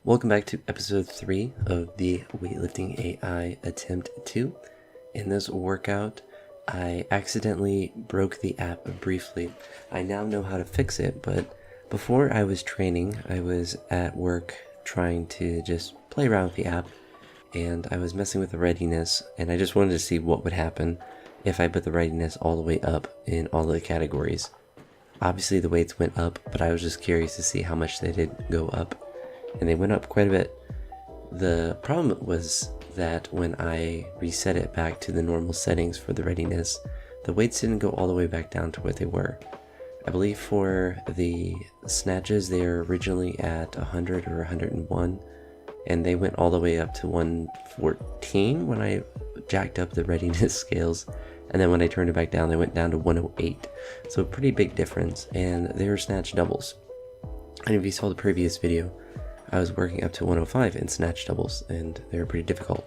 Welcome back to episode 3 of the Weightlifting.Ai attempt 2. In this workout, I accidentally broke the app briefly. I now know how to fix it, but before I was training, I was at work trying to just play around with the app, and I was messing with the readiness, and I just wanted to see what would happen if I put the readiness all the way up in all the categories. Obviously the weights went up, but I was just curious to see how much they did go up. And they went up quite a bit. The problem was that when I reset it back to the normal settings for the readiness, the weights didn't go all the way back down to what they were. I believe for the snatches, they were originally at 100 or 101, and they went all the way up to 114 when I jacked up the readiness scales. And then when I turned it back down, they went down to 108. So a pretty big difference, and they were snatch doubles. And if you saw the previous video, I was working up to 105 in snatch doubles, and they were pretty difficult.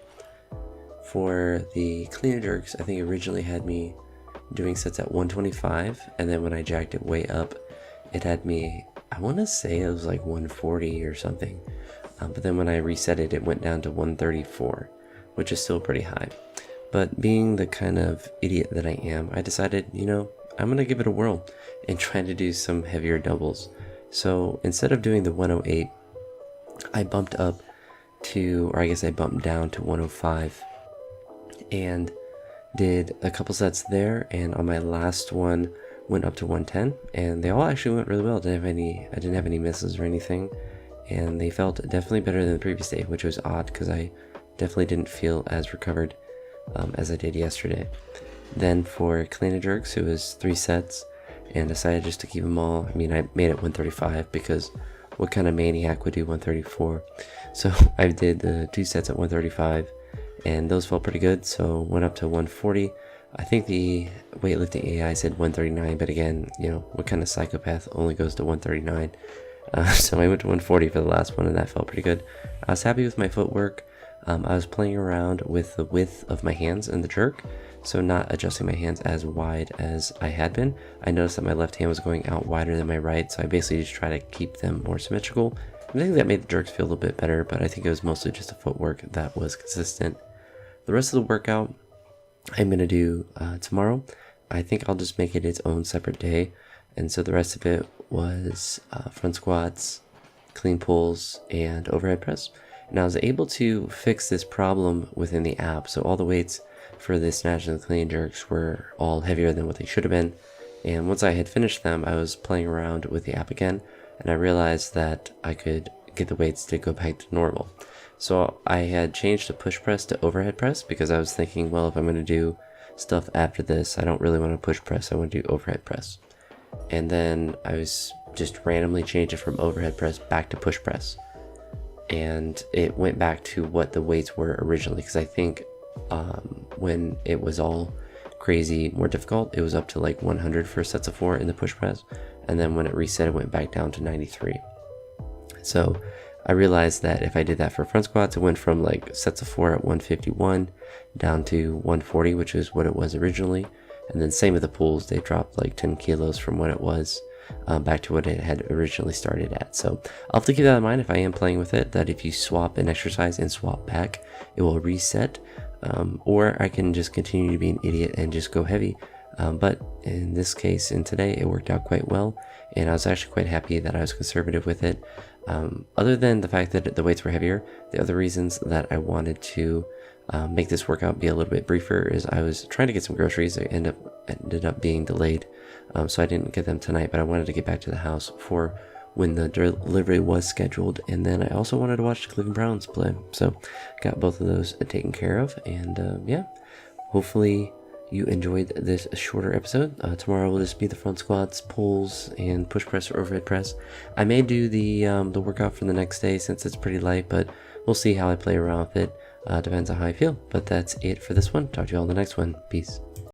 For the clean and jerks, I think it originally had me doing sets at 125, and then when I jacked it way up, it had me, I want to say it was like 140 or something. But then when I reset it, it went down to 134, which is still pretty high. But being the kind of idiot that I am, I decided, I'm going to give it a whirl and try to do some heavier doubles. So instead of doing the 108, I bumped up to, or I guess I bumped down to 105 and did a couple sets there, and on my last one went up to 110, and they all actually went really well. I didn't have any misses or anything, and they felt definitely better than the previous day, which was odd because I definitely didn't feel as recovered as I did yesterday. Then for clean and jerks, it was 3 sets, and decided just to keep them all. I mean, I made it 135 because what kind of maniac would do 134? So I did the 2 sets at 135, and those felt pretty good, so went up to 140. I think the Weightlifting.Ai said 139, but again, what kind of psychopath only goes to 139? So I went to 140 for the last one, and that felt pretty good. I was happy with my footwork. I was playing around with the width of my hands in the jerk, so not adjusting my hands as wide as I had been. I noticed that my left hand was going out wider than my right, so I basically just try to keep them more symmetrical. I think that made the jerks feel a little bit better, but I think it was mostly just the footwork that was consistent. The rest of the workout I'm going to do tomorrow. I think I'll just make it its own separate day, and so the rest of it was front squats, clean pulls, and overhead press. And I was able to fix this problem within the app, so all the weights for the snatch and the clean jerks were all heavier than what they should have been. And once I had finished them, I was playing around with the app again, and I realized that I could get the weights to go back to normal. So I had changed the push press to overhead press because I was thinking, well, if I'm going to do stuff after this, I don't really want to push press, I want to do overhead press. And then I was just randomly changed it from overhead press back to push press. And it went back to what the weights were originally, because I think when it was all crazy more difficult, it was up to like 100 for sets of 4 in the push press, and then when it reset, it went back down to 93. So I realized that if I did that for front squats, it went from like sets of 4 at 151 down to 140, which is what it was originally, and then same with the pulls, they dropped like 10 kilos from what it was back to what it had originally started at. So I'll have to keep that in mind if I am playing with it, that if you swap an exercise and swap back, it will reset, or I can just continue to be an idiot and just go heavy. But in this case, in today, it worked out quite well, and I was actually quite happy that I was conservative with it. Other than the fact that the weights were heavier, the other reasons that I wanted to make this workout be a little bit briefer is I was trying to get some groceries that ended up being delayed, so I didn't get them tonight, but I wanted to get back to the house for when the delivery was scheduled, and then I also wanted to watch the Cleveland Browns play, so got both of those taken care of. And yeah, hopefully you enjoyed this shorter episode. Tomorrow will just be the front squats, pulls, and push press or overhead press. I may do the workout for the next day since it's pretty light, but we'll see how I play around with it. Depends on how I feel. But that's it for this one. Talk to you all in the next one. Peace.